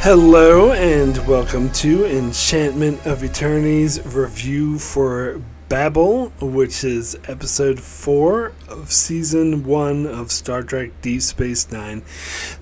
Hello and welcome to Enchantment of Eternity's review for Babel, which is episode 4 of season 1 of Star Trek Deep Space Nine.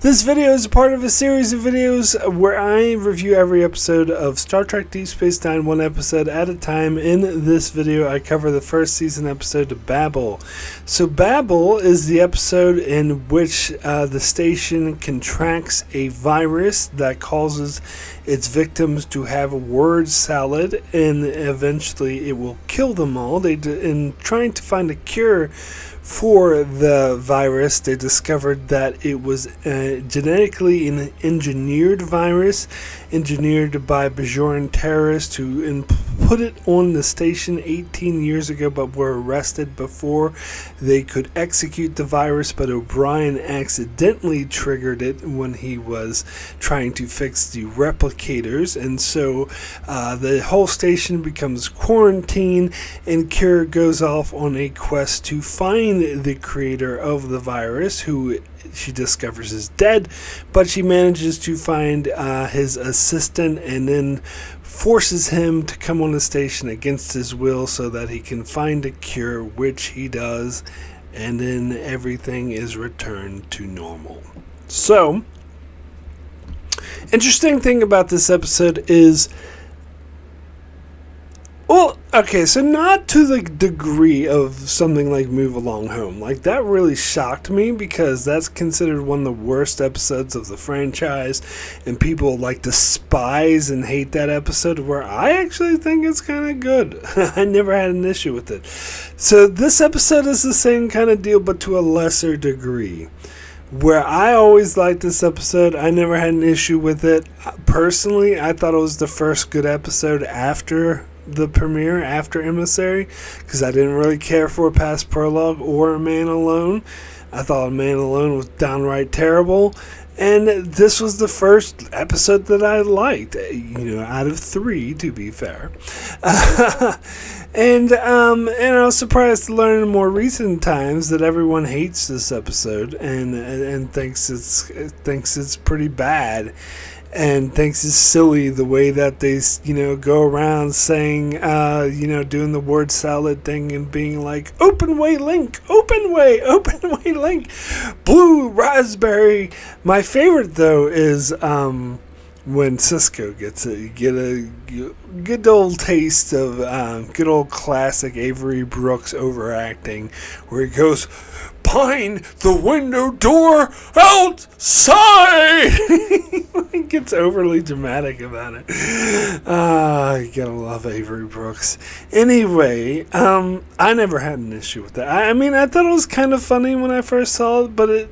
This video is a part of a series of videos where I review every episode of Star Trek Deep Space Nine, one episode at a time. In this video, I cover the first season episode of Babel. So Babel is the episode in which the station contracts a virus that causes its victims to have word salad, and eventually it will kill them all. In trying to find a cure for the virus, they discovered that it was a genetically engineered virus, engineered by Bajoran terrorists who put it on the station 18 years ago, but were arrested before they could execute the virus. But O'Brien accidentally triggered it when he was trying to fix the replicators, and so the whole station becomes quarantined, and Kira goes off on a quest to find the creator of the virus, who she discovers is dead, but she manages to find his assistant and then forces him to come on the station against his will so that he can find a cure, which he does, and then everything is returned to normal. So, interesting thing about this episode is, well, okay, so not to the degree of something like Move Along Home. Like, that really shocked me because that's considered one of the worst episodes of the franchise, and people like despise and hate that episode, where I actually think it's kind of good. I never had an issue with it. So this episode is the same kind of deal, but to a lesser degree. Where I always liked this episode, I never had an issue with it. Personally, I thought it was the first good episode after the premiere, after Emissary, because I didn't really care for Past Prologue or Man Alone. I thought Man Alone was downright terrible, and this was the first episode that I liked, out of 3, to be fair. And I was surprised to learn in more recent times that everyone hates this episode and thinks it's pretty bad, and thinks it's silly the way that they go around saying doing the word salad thing and being like open way link, link, blue raspberry. My favorite though is when Cisco gets it. You get a good old taste of good old classic Avery Brooks overacting, where he goes, "Behind the window door outside." He gets overly dramatic about it. You gotta love Avery Brooks. Anyway, I never had an issue with that. I mean, I thought it was kind of funny when I first saw it, but it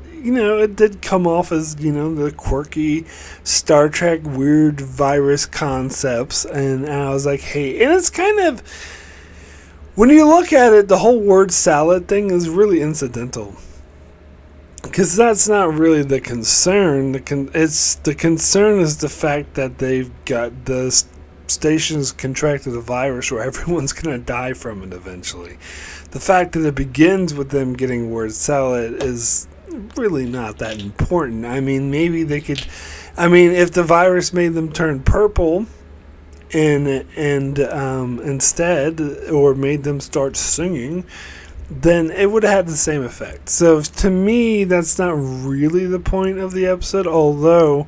did come off as, the quirky Star Trek weird virus concepts, and I was like, hey, and it's kind of, when you look at it, the whole word salad thing is really incidental, because that's not really the concern. The concern is the fact that they've got the station's contracted a virus where everyone's going to die from it eventually. The fact that it begins with them getting word salad is really not that important. I mean, maybe they could, if the virus made them turn purple and instead, or made them start singing, then it would have had the same effect. So to me, that's not really the point of the episode, although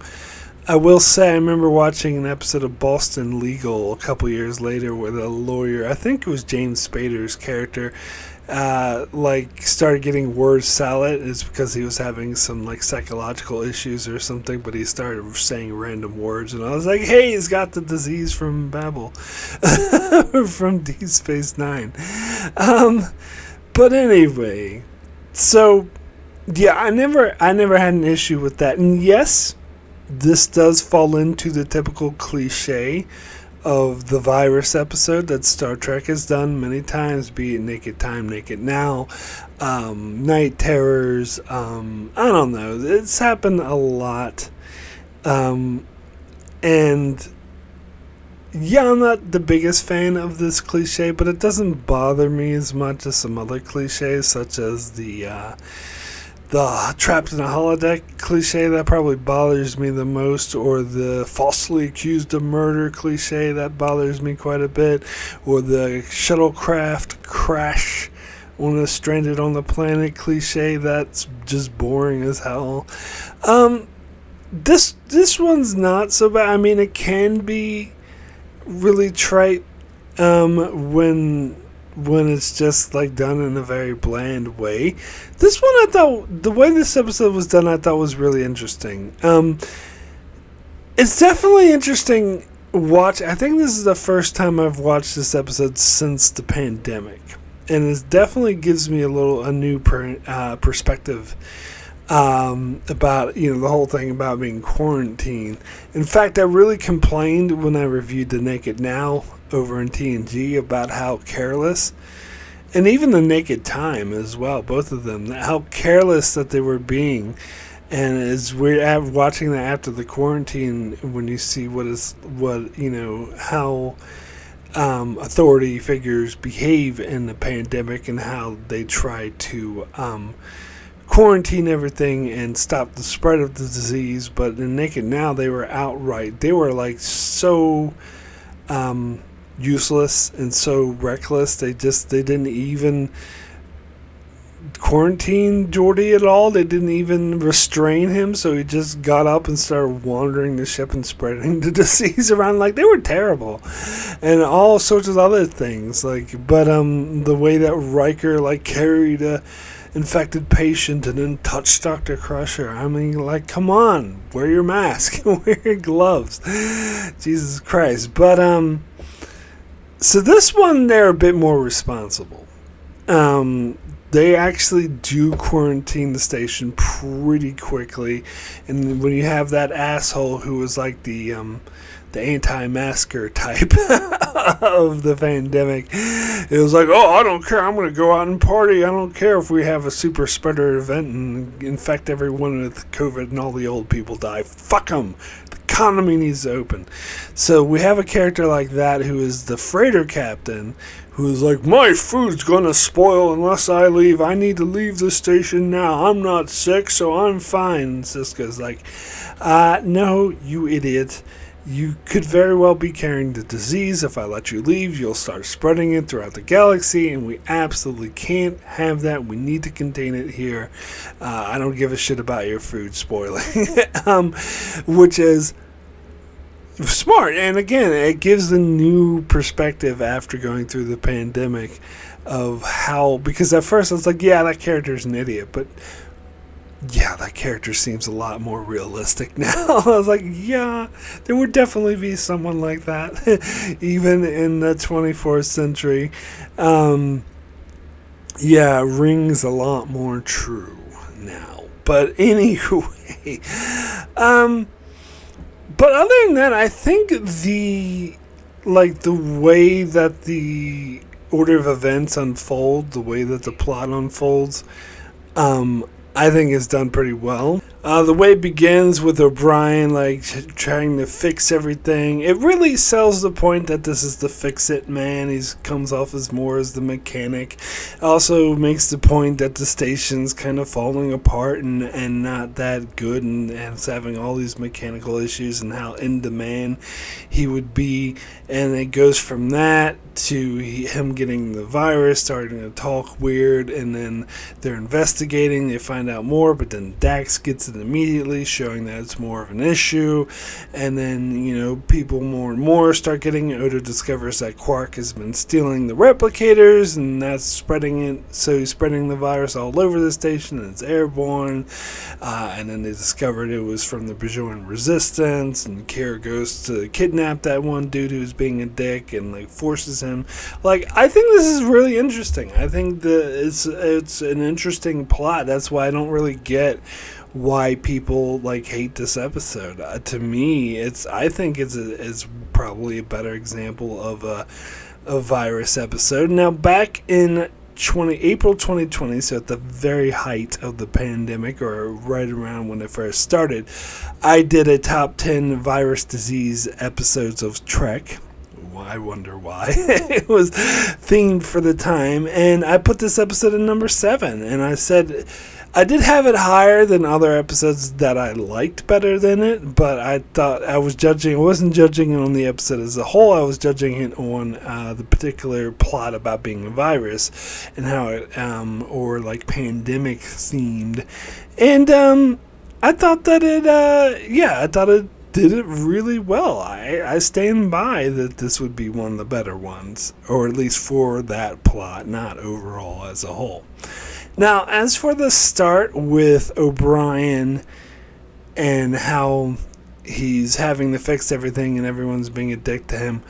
I will say I remember watching an episode of Boston Legal a couple years later with a lawyer, I think it was James Spader's character, started getting word salad. It's because he was having some psychological issues or something, but he started saying random words, and I was like, hey, he's got the disease from Babel. From Deep Space Nine. But anyway, so yeah, I never had an issue with that. And yes, this does fall into the typical cliche of the virus episode that Star Trek has done many times, be it Naked Time, Naked Now, Night Terrors, I don't know, it's happened a lot, and yeah, I'm not the biggest fan of this cliche, but it doesn't bother me as much as some other cliches, such as the the trapped in a holodeck cliche, that probably bothers me the most, or the falsely accused of murder cliche, that bothers me quite a bit, or the shuttlecraft crash when it's stranded on the planet cliche, that's just boring as hell. This one's not so bad. I mean, it can be really trite when it's just like done in a very bland way. This one, I thought the way this episode was done, I thought was really interesting. It's definitely interesting watch. I think this is the first time I've watched this episode since the pandemic, and it definitely gives me a new perspective about, the whole thing about being quarantined. In fact, I really complained when I reviewed The Naked Now over in TNG about how careless, and even The Naked Time as well, both of them, how careless that they were being. And as we're watching that after the quarantine, when you see how authority figures behave in the pandemic and how they try to quarantine everything and stop the spread of the disease. But in Naked Now, they were like so useless and so reckless. They didn't even quarantine Geordi at all. They didn't even restrain him, so he just got up and started wandering the ship and spreading the disease around. Like, they were terrible, and all sorts of other things. But the way that Riker carried a infected patient and then touched Dr. Crusher. I mean, come on, wear your mask, wear your gloves. Jesus Christ. But so this one, they're a bit more responsible. They actually do quarantine the station pretty quickly, and when you have that asshole who was like the anti-masker type of the pandemic, it was like, oh, I don't care, I'm going to go out and party, I don't care if we have a super spreader event and infect everyone with COVID and all the old people die. Fuck them. The economy needs to open. So we have a character like that who is the freighter captain, who's like, my food's gonna spoil unless I leave. I need to leave the station now. I'm not sick, so I'm fine. And Sisko's like, no, you idiot. You could very well be carrying the disease. If I let you leave, you'll start spreading it throughout the galaxy, and we absolutely can't have that. We need to contain it here. I don't give a shit about your food spoiling. Which is smart, and again, it gives a new perspective after going through the pandemic of how, because at first I was like, yeah, that character's an idiot, but yeah, that character seems a lot more realistic now. I was like, yeah, there would definitely be someone like that even in the 24th century. Yeah, rings a lot more true now. But anyway, but other than that, I think the way that the order of events unfold, the way that the plot unfolds, I think is done pretty well. The way it begins with O'Brien trying to fix everything, it really sells the point that this is the fix-it man. He comes off as more as the mechanic. Also makes the point that the station's kind of falling apart and not that good, and it's having all these mechanical issues, and how in demand he would be. And it goes from that to him getting the virus, starting to talk weird, and then they're investigating, they find out more, but then Dax gets it immediately, showing that it's more of an issue. And then, people more and more start getting it. Odo discovers that Quark has been stealing the replicators, and that's spreading it, so he's spreading the virus all over the station, and it's airborne. And then they discovered it was from the Bajoran resistance, and Kira goes to kidnap that one dude who's being a dick and forces him. I think this is really interesting. I think that it's an interesting plot. That's why I don't really get why people hate this episode. To me, I think it's probably a better example of a virus episode. Now, back in April 2020, so at the very height of the pandemic, or right around when it first started, I did a top 10 virus disease episodes of Trek. I wonder why. It was themed for the time, and I put this episode at number 7, and I said I did have it higher than other episodes that I liked better than it, but I thought I wasn't judging it on the episode as a whole. I was judging it on the particular plot about being a virus and how it, or like pandemic themed. And I thought that I thought it did it really well. I stand by that this would be one of the better ones, or at least for that plot, not overall as a whole. Now, as for the start with O'Brien and how he's having to fix everything and everyone's being a dick to him,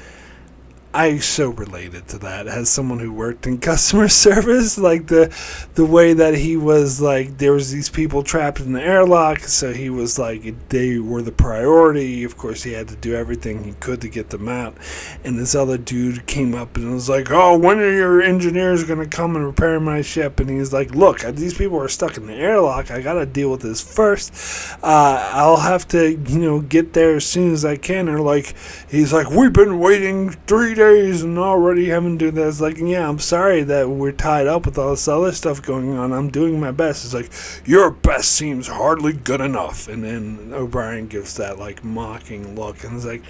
I so related to that as someone who worked in customer service. Like the way that he was like, there was these people trapped in the airlock, so he was like, they were the priority. Of course, he had to do everything he could to get them out. And this other dude came up and was like, oh, when are your engineers going to come and repair my ship? And he's like, look, these people are stuck in the airlock. I got to deal with this first. I'll have to, get there as soon as I can. Or like, he's like, we've been waiting 3 days and already having to do that. It's like, yeah, I'm sorry that we're tied up with all this other stuff going on. I'm doing my best. It's like, your best seems hardly good enough. And then O'Brien gives that like mocking look, and it's like,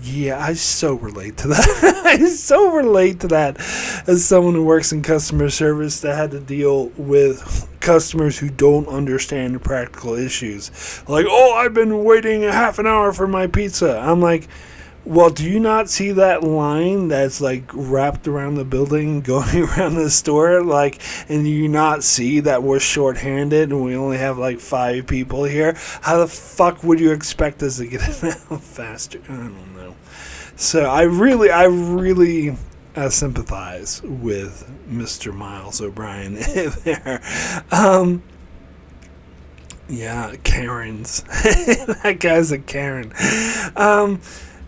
yeah, I so relate to that. I so relate to that as someone who works in customer service that had to deal with customers who don't understand practical issues. Like, oh, I've been waiting a half an hour for my pizza. I'm like, well, do you not see that line that's like wrapped around the building going around the store? Like, and you not see that we're shorthanded and we only have like 5 people here? How the fuck would you expect us to get it out faster? I don't know. So I really sympathize with Mr. Miles O'Brien there. Yeah, Karens. That guy's a Karen.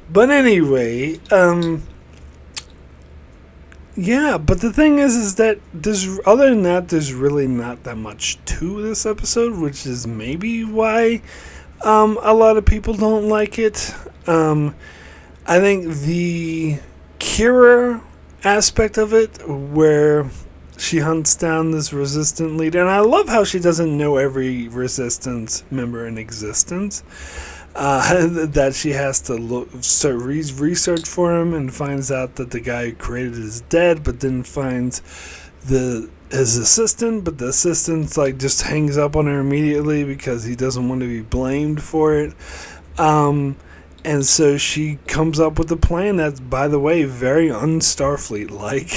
But anyway, yeah, but the thing is that other than that, there's really not that much to this episode, which is maybe why a lot of people don't like it. I think the Kira aspect of it, where she hunts down this resistant leader, and I love how she doesn't know every resistance member in existence. That she has to research for him and finds out that the guy who created it is dead, but then finds his assistant, but the assistant like just hangs up on her immediately because he doesn't want to be blamed for it. And so she comes up with a plan that's, by the way, very un-Starfleet-like.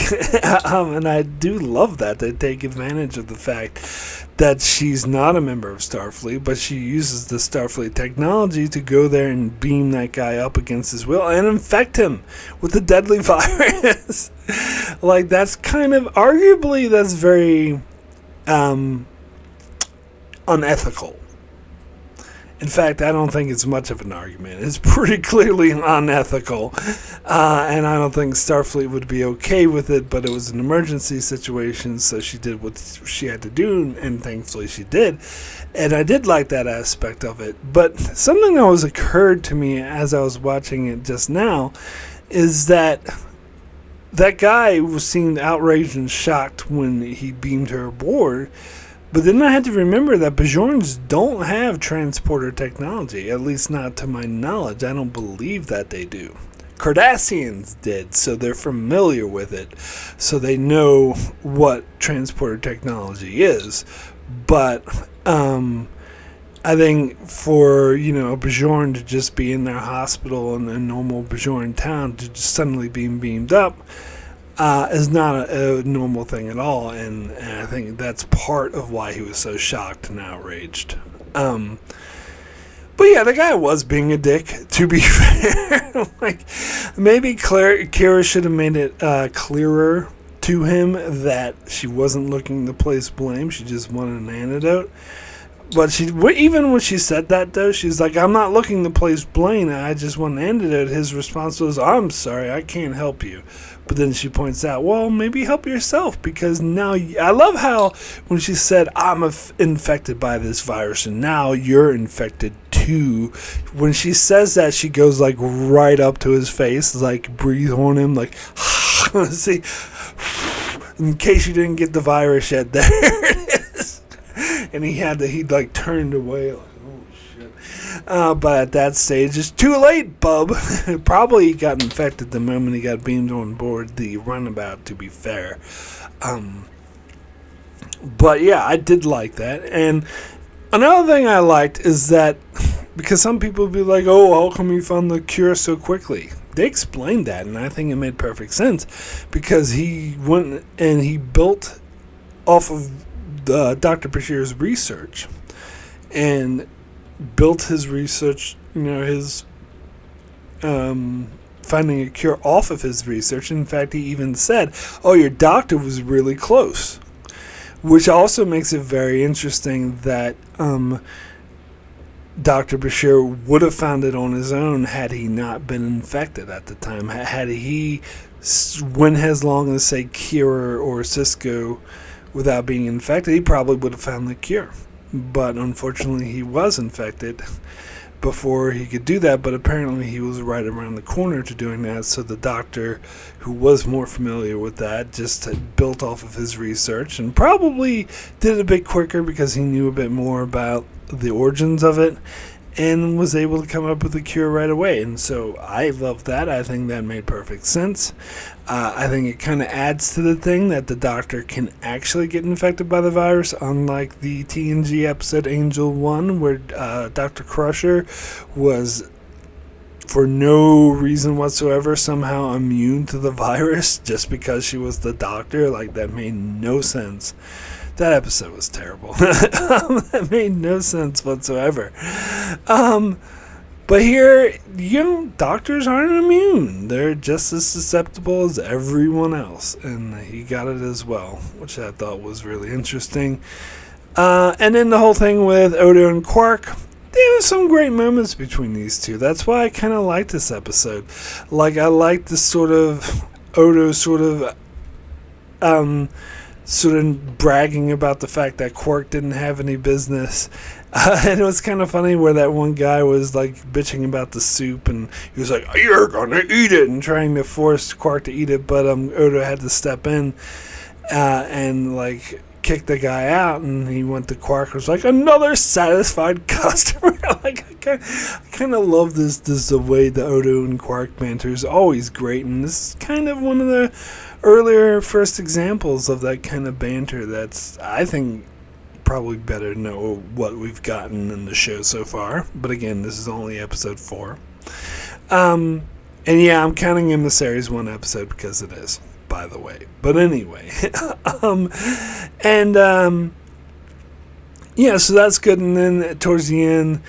And I do love that. They take advantage of the fact that she's not a member of Starfleet, but she uses the Starfleet technology to go there and beam that guy up against his will and infect him with a deadly virus. Like, that's kind of, arguably, that's very unethical. In fact, I don't think it's much of an argument. It's pretty clearly unethical, and I don't think Starfleet would be okay with it, but it was an emergency situation, so she did what she had to do, and thankfully she did. And I did like that aspect of it. But something that was occurred to me as I was watching it just now is that guy seemed outraged and shocked when he beamed her aboard. But then I had to remember that Bajorans don't have transporter technology, at least not to my knowledge. I don't believe that they do. Cardassians did, so they're familiar with it, so they know what transporter technology is. But I think for, a Bajoran to just be in their hospital in a normal Bajoran town to just suddenly be beamed up, is not a normal thing at all, and I think that's part of why he was so shocked and outraged. But yeah, the guy was being a dick, to be fair. Like, maybe Kira should have made it clearer to him that she wasn't looking to place blame, she just wanted an antidote. But even when she said that, though, she's like, I'm not looking to place blame, I just want an antidote. His response was, I'm sorry, I can't help you. But then she points out, well, maybe help yourself, because now, I love how when she said, I'm infected by this virus, and now you're infected too. When she says that, she goes like right up to his face, like breathe on him, like, see, in case you didn't get the virus yet, there it is. and he like turned away like, oh shit. But at that stage, it's too late, bub. Probably got infected the moment he got beamed on board the runabout, to be fair. But yeah, I did like that. And another thing I liked is that, because some people would be like, oh, how come you found the cure so quickly? They explained that, and I think it made perfect sense, because he went and he built off of Dr. Bashir's research, and built his research, his finding a cure off of his research. In fact, he even said, oh, your doctor was really close, which also makes it very interesting that Dr. Bashir would have found it on his own had he not been infected at the time. Had he went headlong to say Kira or Cisco without being infected, he probably would have found the cure. But unfortunately, he was infected before he could do that, but apparently he was right around the corner to doing that, so the doctor, who was more familiar with that, just had built off of his research and probably did it a bit quicker because he knew a bit more about the origins of it, and was able to come up with a cure right away. And so I love that. I think that made perfect sense. I think it kind of adds to the thing that the doctor can actually get infected by the virus, unlike the TNG episode Angel 1, where Dr. Crusher was, for no reason whatsoever, somehow immune to the virus just because she was the doctor. Like, that made no sense. That episode was terrible. That made no sense whatsoever. But here, doctors aren't immune. They're just as susceptible as everyone else. And he got it as well, which I thought was really interesting. And then the whole thing with Odo and Quark, there were some great moments between these two. That's why I kind of liked this episode. Like, I liked the sort of Odo sort of bragging about the fact that Quark didn't have any business. And it was kind of funny where that one guy was like bitching about the soup, and he was like, you're gonna eat it, and trying to force Quark to eat it, but Odo had to step in and like kick the guy out, and he went to Quark, was like, another satisfied customer. Like, I kind of love this the way the Odo and Quark banter is always great, and this is kind of one of the earlier first examples of that kind of banter that's, I think, probably better to know what we've gotten in the show so far. But again, this is only episode 4. And yeah, I'm counting Emissaries one episode because it is, by the way. But anyway. Yeah, so that's good. And then towards the end,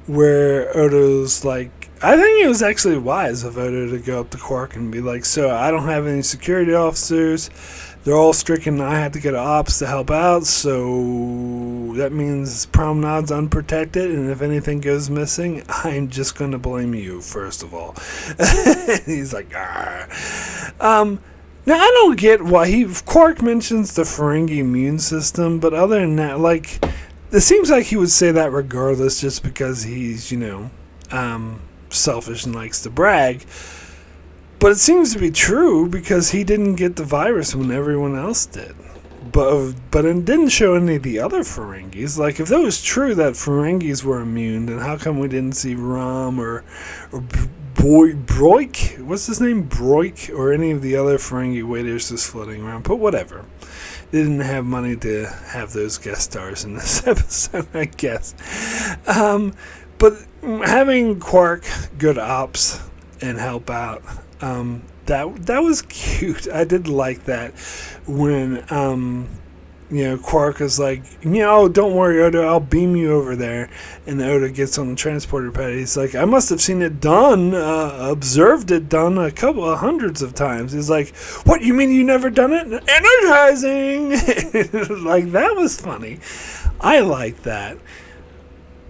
where Odo's like, I think it was actually wise of Odo to go up to Quark and be like, so I don't have any security officers. They're all stricken. I had to get ops to help out, so that means Promenade's unprotected, and if anything goes missing, I'm just going to blame you, first of all. He's like, Now, I don't get why Quark mentions the Ferengi immune system, but other than that, like, it seems like he would say that regardless, just because he's, selfish and likes to brag. But it seems to be true, because he didn't get the virus when everyone else did. But it didn't show any of the other Ferengis. Like, if that was true that Ferengis were immune, then how come we didn't see Rom or Broik? What's his name? Broik? Or any of the other Ferengi waiters just floating around? But whatever. They didn't have money to have those guest stars in this episode, I guess. But having Quark go to ops and help out, that was cute. I did like that when Quark is like, don't worry, Odo, I'll beam you over there. And Odo gets on the transporter pad. He's like, I must have seen it done, observed it done a couple of hundreds of times. He's like, what, you mean you never done it? Energizing! Like, that was funny. I like that.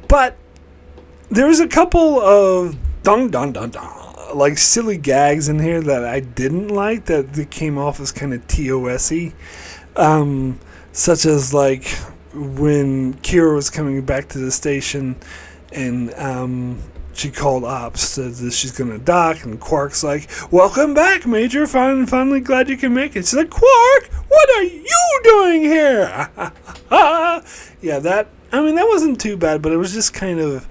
But there was a couple of like silly gags in here that I didn't like, that came off as kind of TOS-y. Such as like when Kira was coming back to the station and she called ops, said that she's going to dock, and Quark's like, welcome back, Major, finally glad you can make it. She's like, Quark, what are you doing here? Yeah, that wasn't too bad, but it was just kind of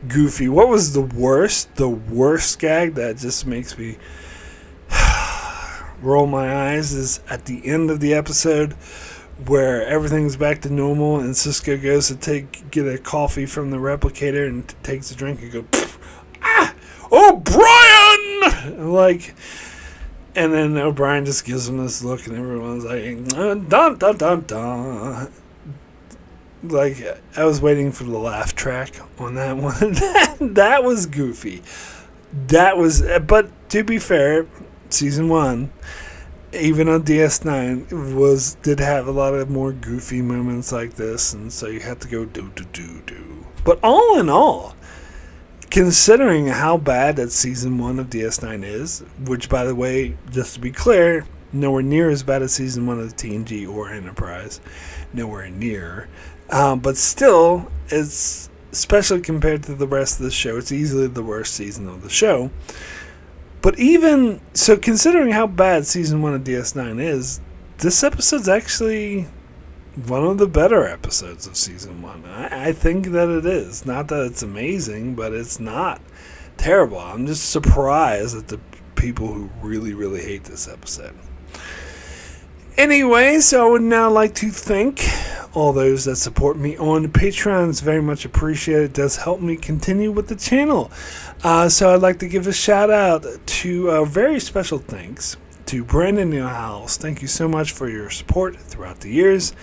goofy. What was the worst gag that just makes me roll my eyes is at the end of the episode where everything's back to normal and Cisco goes to get a coffee from the replicator and takes a drink and goes, O'Brien! Like, and then O'Brien just gives him this look and everyone's like, dun dun dun dun. Like, I was waiting for the laugh track on that one. That was goofy. But to be fair, season 1, even on DS9, did have a lot of more goofy moments like this, and so you had to go do. But all in all, considering how bad that season 1 of DS9 is, which, by the way, just to be clear, nowhere near as bad as season 1 of TNG or Enterprise, nowhere near, but still, it's, especially compared to the rest of the show, it's easily the worst season of the show. But even so, considering how bad season 1 of DS9 is, this episode's actually one of the better episodes of season 1. I think that it is. Not that it's amazing, but it's not terrible. I'm just surprised at the people who really, really hate this episode. Anyway, so I would now like to thank all those that support me on Patreon. It's very much appreciated. It does help me continue with the channel. So I'd like to give a shout out to very special thanks to Brandon Newhouse. Thank you so much for your support throughout the years.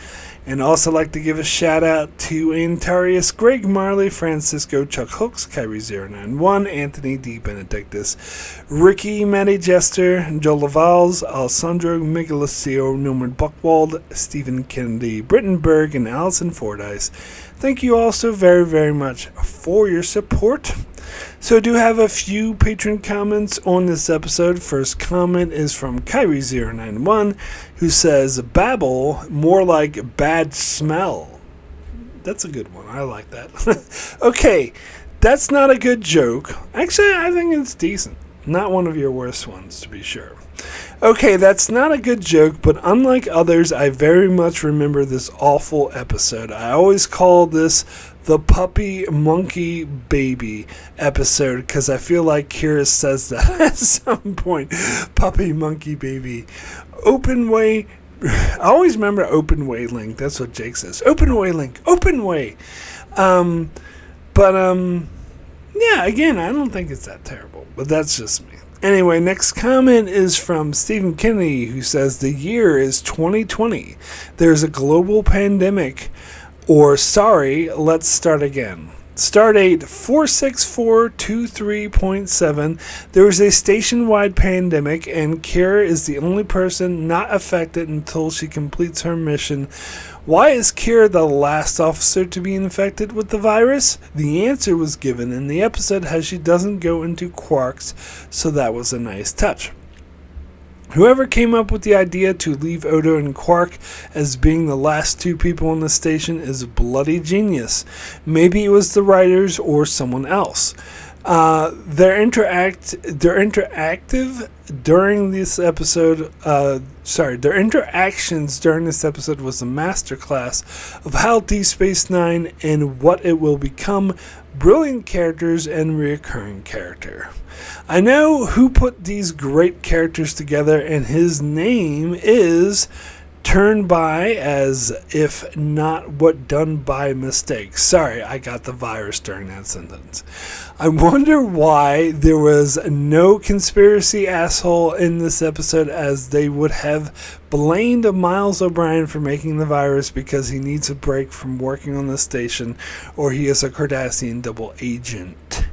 And also like to give a shout out to Antarius, Greg Marley, Francisco, Chuck Hooks, Kyrie091, Anthony D. Benedictus, Ricky, Matty Jester, Joe Lavals, Alessandro Miguelisio, Nomad Buckwald, Stephen Kennedy, Britton Berg, and Allison Fordyce. Thank you all so very, very much for your support. So I do have a few patron comments on this episode. First comment is from Kyrie091, who says, Babel, more like bad smell. That's a good one. I like that. Okay, that's not a good joke. Actually, I think it's decent. Not one of your worst ones, to be sure. Okay, that's not a good joke, but unlike others, I very much remember this awful episode. I always call this the puppy monkey baby episode because I feel like Kira says that at some point. Puppy monkey baby. Open way. I always remember open way link. That's what Jake says. Open way link. Open way. Yeah, again, I don't think it's that terrible, but that's just me. Anyway, next comment is from Stephen Kennedy, who says, the year is 2020. There's a global pandemic. Or, sorry, let's start again. Stardate 46423.7. There is a station-wide pandemic, and Kira is the only person not affected until she completes her mission. Why is Kira the last officer to be infected with the virus? The answer was given in the episode how she doesn't go into quarks, so that was a nice touch. Whoever came up with the idea to leave Odo and Quark as being the last two people on the station is a bloody genius. Maybe it was the writers or someone else. Their interactive during this episode. Their interactions during this episode was a masterclass of how Deep Space Nine and what it will become. Brilliant characters and reoccurring character. I know who put these great characters together, and his name is turned by as if not what done by mistake. Sorry, I got the virus during that sentence. I wonder why there was no conspiracy asshole in this episode, as they would have blamed Miles O'Brien for making the virus because he needs a break from working on the station, or he is a Cardassian double agent.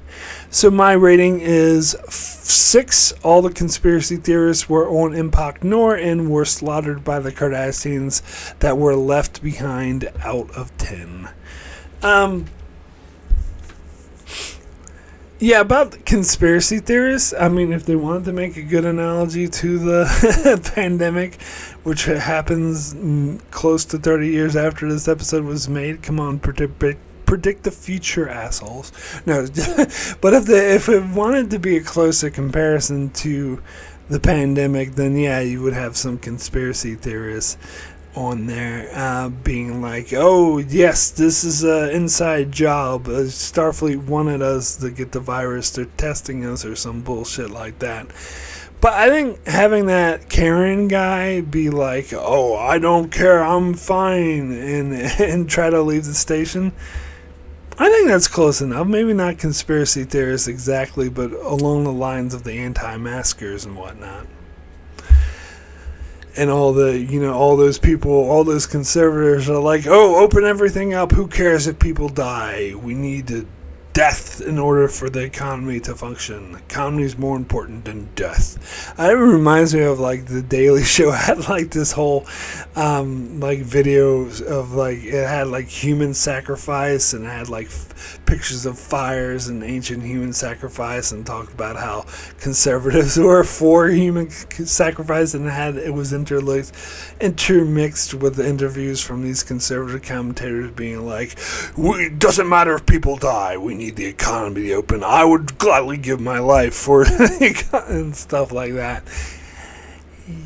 So my rating is 6. All the conspiracy theorists were on Impact Nor and were slaughtered by the Cardassians that were left behind out of 10. Yeah, about conspiracy theorists, I mean, if they wanted to make a good analogy to the pandemic, which happens close to 30 years after this episode was made, come on, predict the future, assholes. No, but if it wanted to be a closer comparison to the pandemic, then yeah, you would have some conspiracy theorists on there being like, oh yes, this is an inside job, Starfleet wanted us to get the virus, they're testing us, or some bullshit like that. But I think having that Karen guy be like, oh, I don't care, I'm fine, and try to leave the station, I think that's close enough. Maybe not conspiracy theorists exactly, but along the lines of the anti-maskers and whatnot. And all those people, all those conservators are like, oh, open everything up. Who cares if people die? We need death in order for the economy to function. The economy is more important than death. It reminds me of like the Daily Show had like this whole like videos of like, it had like human sacrifice, and it had like pictures of fires and ancient human sacrifice, and talked about how conservatives were for human sacrifice, and it was intermixed with the interviews from these conservative commentators being like, it doesn't matter if people die, we need the economy to open. I would gladly give my life for and stuff like that.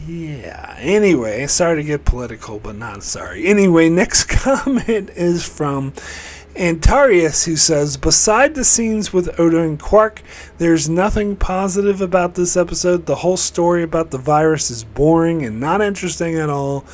Yeah. Anyway, sorry to get political, but not sorry. Anyway, next comment is from Antarius, who says, beside the scenes with Odo and Quark, there's nothing positive about this episode. The whole story about the virus is boring and not interesting at all.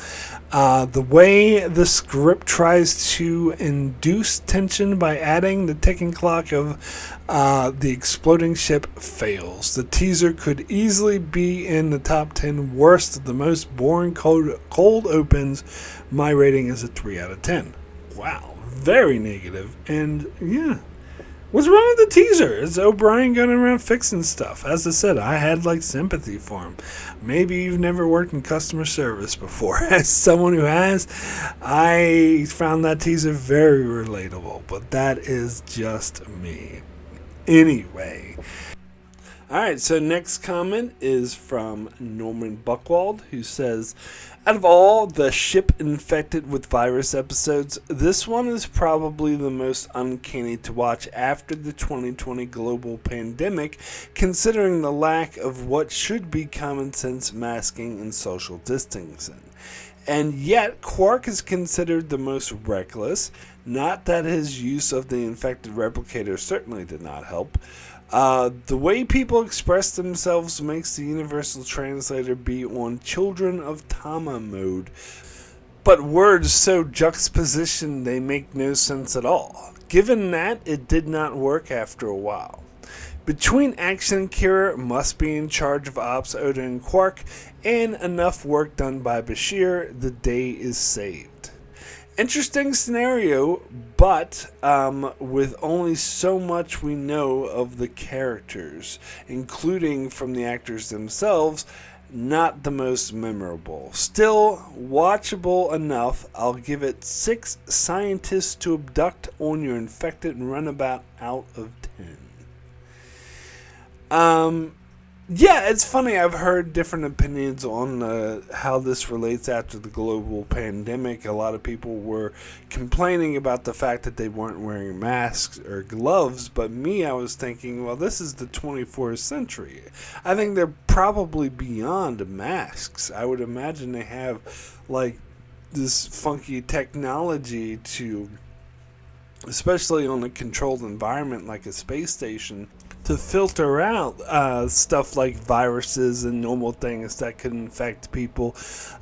The way the script tries to induce tension by adding the ticking clock of the exploding ship fails. The teaser could easily be in the top 10 worst of the most boring cold opens. My rating is a 3 out of 10. Wow, very negative. And yeah, what's wrong with the teaser? It's O'Brien going around fixing stuff. As I said, I had like sympathy for him. Maybe you've never worked in customer service before. As someone who has, I found that teaser very relatable. But that is just me. Anyway. Alright, so next comment is from Norman Buckwald, who says, out of all the ship infected with virus episodes, this one is probably the most uncanny to watch after the 2020 global pandemic, considering the lack of what should be common sense masking and social distancing. And yet, Quark is considered the most reckless. Not that his use of the infected replicator certainly did not help. The way people express themselves makes the universal translator be on Children of Tama mode. But words so juxtapositioned they make no sense at all. Given that, it did not work after a while. Between Action and Kira must be in charge of Ops, Odo and Quark, and enough work done by Bashir, the day is saved. Interesting scenario, but with only so much we know of the characters, including from the actors themselves, not the most memorable. Still, watchable enough. I'll give it 6 scientists to abduct on your infected runabout out of 10. Yeah, it's funny. I've heard different opinions on how this relates after the global pandemic. A lot of people were complaining about the fact that they weren't wearing masks or gloves, but me, I was thinking, well, this is the 24th century. I think they're probably beyond masks. I would imagine they have, like, this funky technology to, especially on a controlled environment like a space station, to filter out stuff like viruses and normal things that could infect people.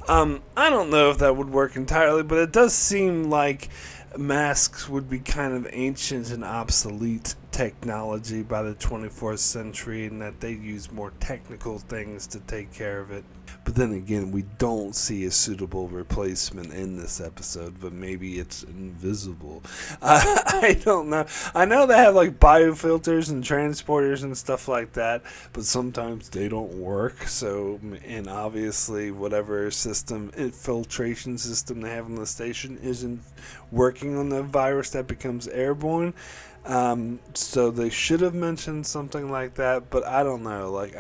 I don't know if that would work entirely, but it does seem like masks would be kind of ancient and obsolete technology by the 24th century, and that they use more technical things to take care of it. But then again, we don't see a suitable replacement in this episode, but maybe it's invisible. I don't know. I know they have like biofilters and transporters and stuff like that, but sometimes they don't work. So, and obviously whatever system, infiltration system they have on the station isn't working on the virus that becomes airborne. So they should have mentioned something like that, but I don't know. Like,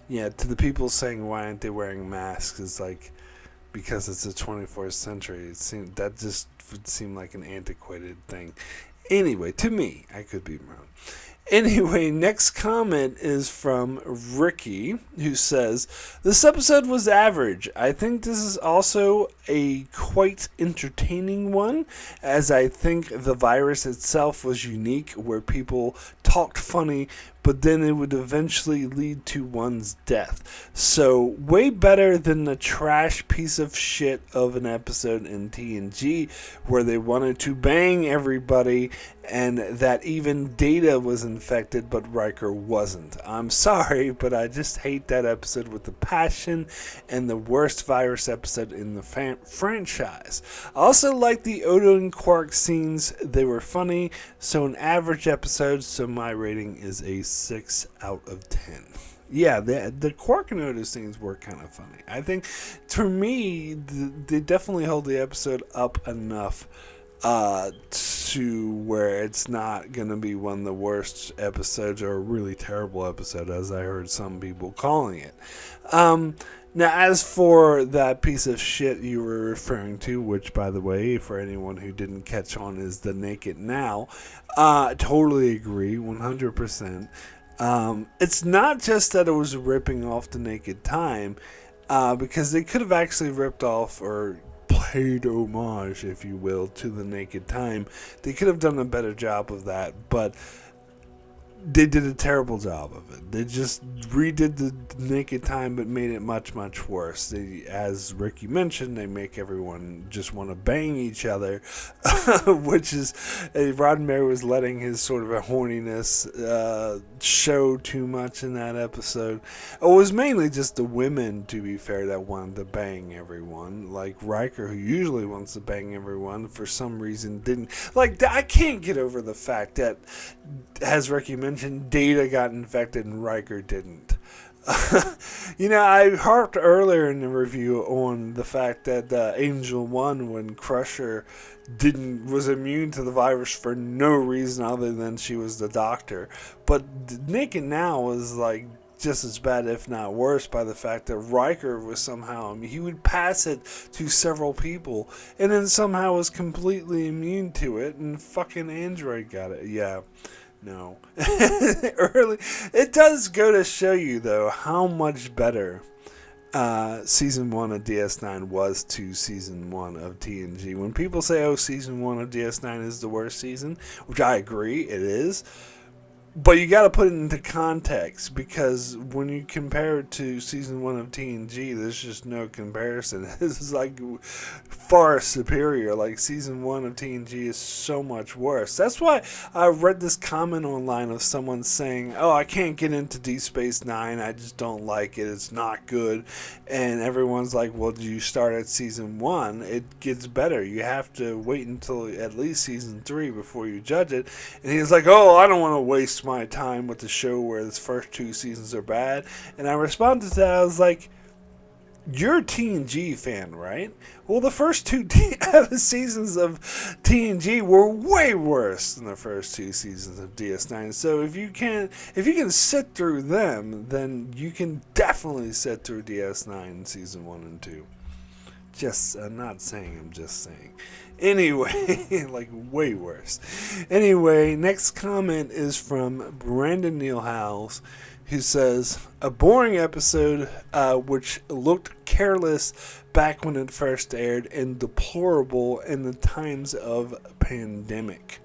yeah, to the people saying why aren't they wearing masks, is like, because it's the 24th century. That just would seem like an antiquated thing. Anyway, to me, I could be wrong. Anyway, next comment is from Ricky, who says, "This episode was average. I think this is also a quite entertaining one, as I think the virus itself was unique, where people talked funny, but then it would eventually lead to one's death. So, way better than the trash piece of shit of an episode in TNG, where they wanted to bang everybody, and that even Data was infected, but Riker wasn't. I'm sorry, but I just hate that episode with a passion, and the worst virus episode in the franchise. I also like the Odo and Quark scenes. They were funny, so an average episode, so my rating is a 6 out of 10. Yeah, the Quark and Odo scenes were kind of funny. I think, for me, they definitely hold the episode up enough to where it's not going to be one of the worst episodes or a really terrible episode, as I heard some people calling it. Now, as for that piece of shit you were referring to, which, by the way, for anyone who didn't catch on, is the Naked Now, totally agree, 100%. It's not just that it was ripping off the Naked Time, because they could have actually ripped off or paid homage, if you will, to the Naked Time. They could have done a better job of that, but they did a terrible job of it. They just redid the Naked Time, but made it much, much worse. They, as Ricky mentioned, they make everyone just want to bang each other, which is, Roddenberry was letting his sort of a horniness show too much in that episode. It was mainly just the women, to be fair, that wanted to bang everyone. Like Riker, who usually wants to bang everyone, for some reason didn't. Like, I can't get over the fact that, as Ricky mentioned, Data got infected and Riker didn't. I harped earlier in the review on the fact that Angel 1, when Crusher was immune to the virus for no reason other than she was the doctor. But Naked Now was like just as bad, if not worse, by the fact that Riker was somehow, he would pass it to several people and then somehow was completely immune to it, and fucking Android got it. Yeah. No. It does go to show you, though, how much better Season 1 of DS9 was to Season 1 of TNG. When people say, oh, Season 1 of DS9 is the worst season, which I agree, it is, but you got to put it into context, because when you compare it to Season 1 of TNG, there's just no comparison. This is like far superior. Like, Season 1 of TNG is so much worse. That's why I read this comment online of someone saying, oh, I can't get into Deep Space Nine, I just don't like it, it's not good. And everyone's like, well, do you start at Season 1? It gets better. You have to wait until at least Season 3 before you judge it. And he's like, oh, I don't want to waste my time with the show where the first 2 seasons are bad. And I responded to that, I was like, you're a TNG fan, right? Well, the first 2 seasons of TNG were way worse than the first 2 seasons of DS9. So if you can sit through them, then you can definitely sit through DS9 season 1 and 2. I'm not saying, I'm just saying. Anyway, like, way worse. Anyway, next comment is from Brandon Nealhouse, who says, a boring episode which looked careless back when it first aired and deplorable in the times of pandemic.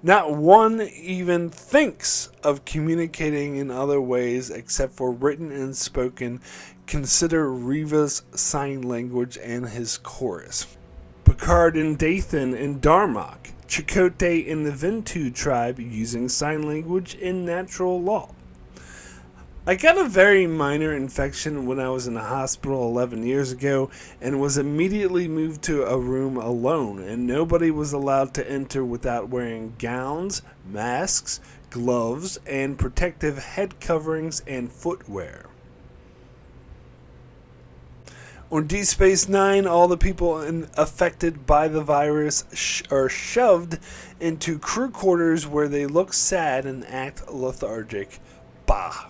Not one even thinks of communicating in other ways except for written and spoken. Consider Riva's sign language and his chorus. Picard and Dathan and Darmok. Chakotay and the Ventu tribe using sign language and natural law. I got a very minor infection when I was in the hospital 11 years ago and was immediately moved to a room alone, and nobody was allowed to enter without wearing gowns, masks, gloves, and protective head coverings and footwear. On Deep Space Nine, all the people affected by the virus are shoved into crew quarters where they look sad and act lethargic. Bah.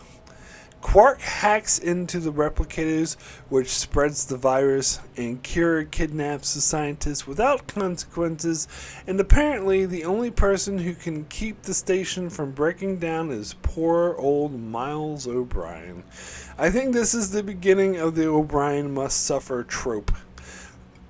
Quark hacks into the replicators, which spreads the virus, and Kira kidnaps the scientists without consequences, and apparently the only person who can keep the station from breaking down is poor old Miles O'Brien. I think this is the beginning of the O'Brien must suffer trope.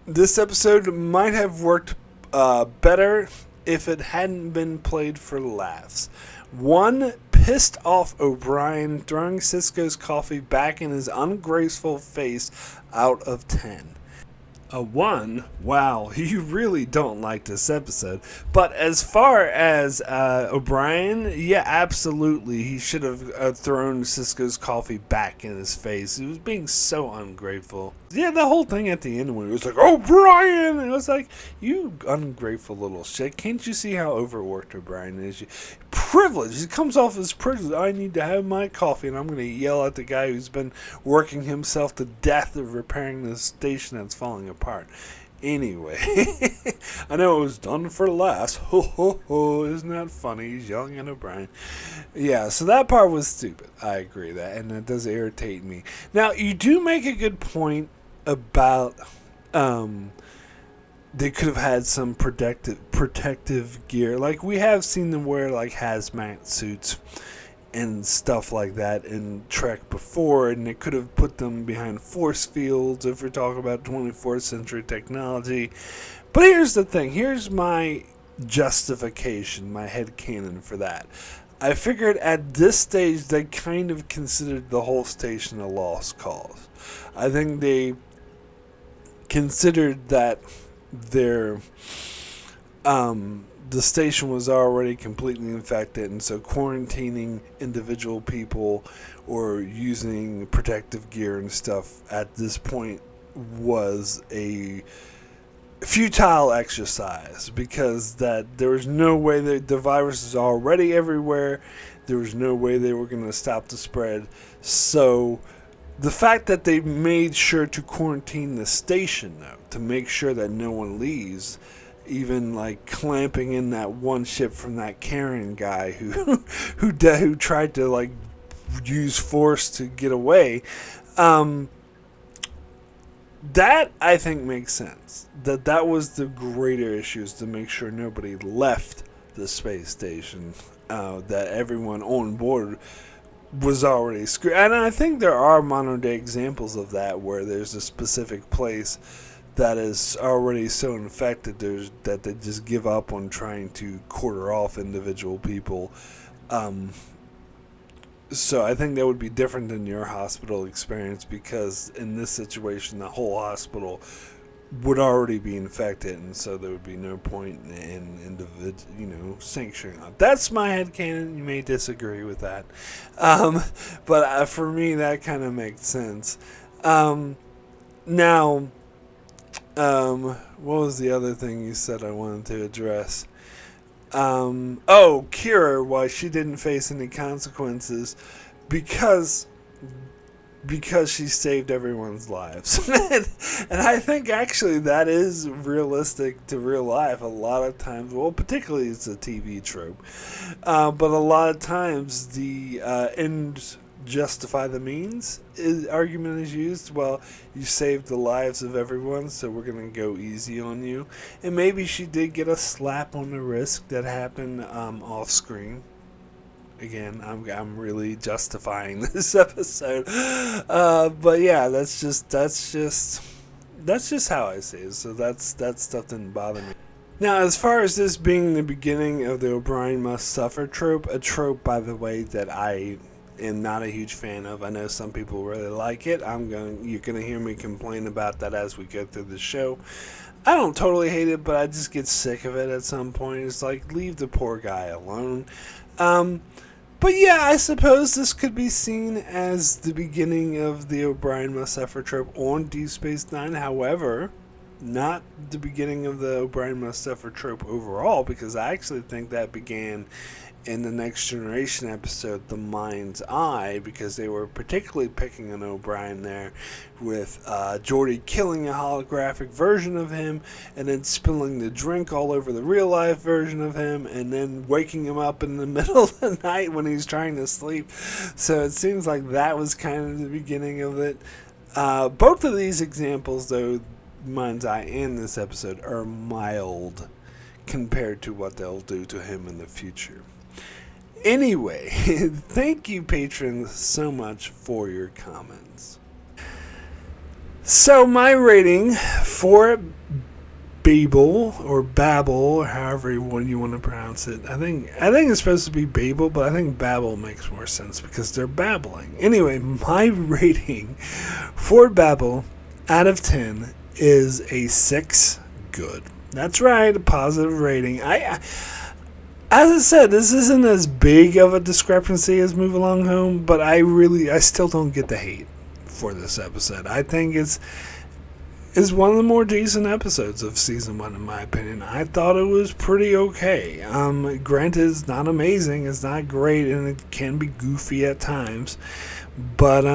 This episode might have worked better if it hadn't been played for laughs. One pissed off O'Brien throwing Cisco's coffee back in his ungraceful face out of 10. A 1, wow, you really don't like this episode. But as far as O'Brien, yeah, absolutely, he should have thrown Cisco's coffee back in his face. He was being so ungrateful. Yeah, the whole thing at the end when it was like, O'Brien! It was like, you ungrateful little shit. Can't you see how overworked O'Brien is? Privilege. He comes off as privilege. I need to have my coffee, and I'm going to yell at the guy who's been working himself to death of repairing the station that's falling apart. Anyway, I know it was done for laughs. Ho, ho, ho. Isn't that funny? He's yelling at O'Brien. Yeah, so that part was stupid. I agree with that, and it does irritate me. Now, you do make a good point about they could have had some protective gear. Like, we have seen them wear, like, hazmat suits and stuff like that in Trek before, and they could have put them behind force fields if we're talking about 24th century technology. But here's the thing. Here's my justification, my headcanon for that. I figured at this stage they kind of considered the whole station a lost cause. I think they considered that the station was already completely infected, and so quarantining individual people or using protective gear and stuff at this point was a futile exercise, because that there was no way that the virus is already everywhere. There was no way they were going to stop the spread. So the fact that they made sure to quarantine the station, though, to make sure that no one leaves, even like clamping in that one ship from that Karen guy who tried to like use force to get away, that I think makes sense. That was the greater issue, is to make sure nobody left the space station, that everyone on board was already screwed. And I think there are modern day examples of that, where there's a specific place that is already so infected that they just give up on trying to quarter off individual people. So I think that would be different than your hospital experience, because in this situation the whole hospital would already be infected, and so there would be no point in sanctioning that. That's my headcanon. You may disagree with that, but for me that kind of makes sense. Now, what was the other thing you said I wanted to address? Kira, why she didn't face any consequences, because she saved everyone's lives. And I think actually that is realistic to real life a lot of times. Well, particularly it's a TV trope, but a lot of times the ends justify the means argument is used. Well, you saved the lives of everyone, so we're going to go easy on you. And maybe she did get a slap on the wrist that happened off screen. Again, I'm really justifying this episode, but yeah, that's just how I see it. So that stuff didn't bother me. Now, as far as this being the beginning of the O'Brien must suffer trope, a trope, by the way, that I am not a huge fan of. I know some people really like it. You're gonna hear me complain about that as we go through the show. I don't totally hate it, but I just get sick of it at some point. It's like, leave the poor guy alone. But yeah, I suppose this could be seen as the beginning of the O'Brien must suffer trope on Deep Space Nine. However, not the beginning of the O'Brien must suffer trope overall, because I actually think that began in the Next Generation episode, The Mind's Eye, because they were particularly picking on O'Brien there with Geordi killing a holographic version of him and then spilling the drink all over the real life version of him and then waking him up in the middle of the night when he's trying to sleep. So it seems like that was kind of the beginning of it. Both of these examples, though, Mind's Eye and this episode, are mild compared to what they'll do to him in the future. Anyway, thank you, patrons, so much for your comments. So my rating for Babel, or Babel, or however you want to pronounce it. I think it's supposed to be Babel, but I think Babel makes more sense because they're babbling. Anyway, my rating for Babel out of 10 is a 6 good. That's right, a positive rating. As I said, this isn't as big of a discrepancy as Move Along Home, but I still don't get the hate for this episode. I think it's one of the more decent episodes of Season 1, in my opinion. I thought it was pretty okay. Granted, it's not amazing, it's not great, and it can be goofy at times, but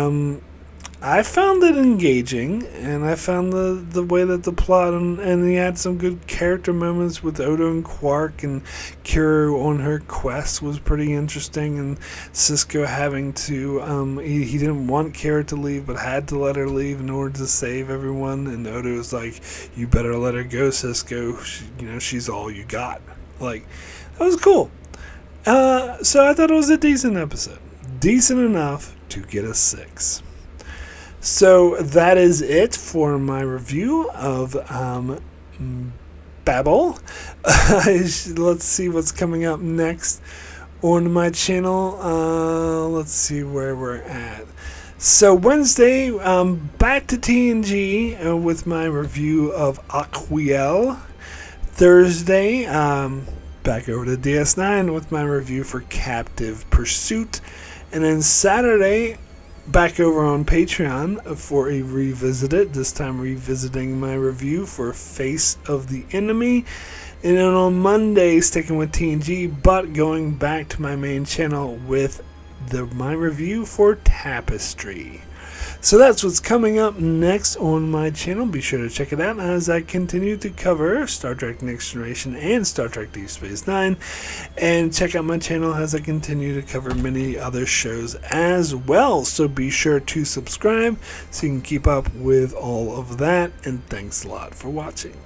I found it engaging, and I found the way that the plot, and he had some good character moments with Odo and Quark, and Kira on her quest was pretty interesting, and Cisco having to, he didn't want Kira to leave, but had to let her leave in order to save everyone, and Odo was like, you better let her go, Cisco, she's all you got. Like, that was cool. So I thought it was a decent episode. Decent enough to get a 6. So that is it for my review of Babel. Let's see what's coming up next on my channel. Let's see where we're at. So Wednesday, back to TNG with my review of Aquiel. Thursday, back over to DS9 with my review for Captive Pursuit. And then Saturday, back over on Patreon for a Revisited, this time revisiting my review for Face of the Enemy. And then on Monday, sticking with TNG, but going back to my main channel with my review for Tapestry. So that's what's coming up next on my channel. Be sure to check it out as I continue to cover Star Trek Next Generation and Star Trek Deep Space Nine. And check out my channel as I continue to cover many other shows as well. So be sure to subscribe so you can keep up with all of that. And thanks a lot for watching.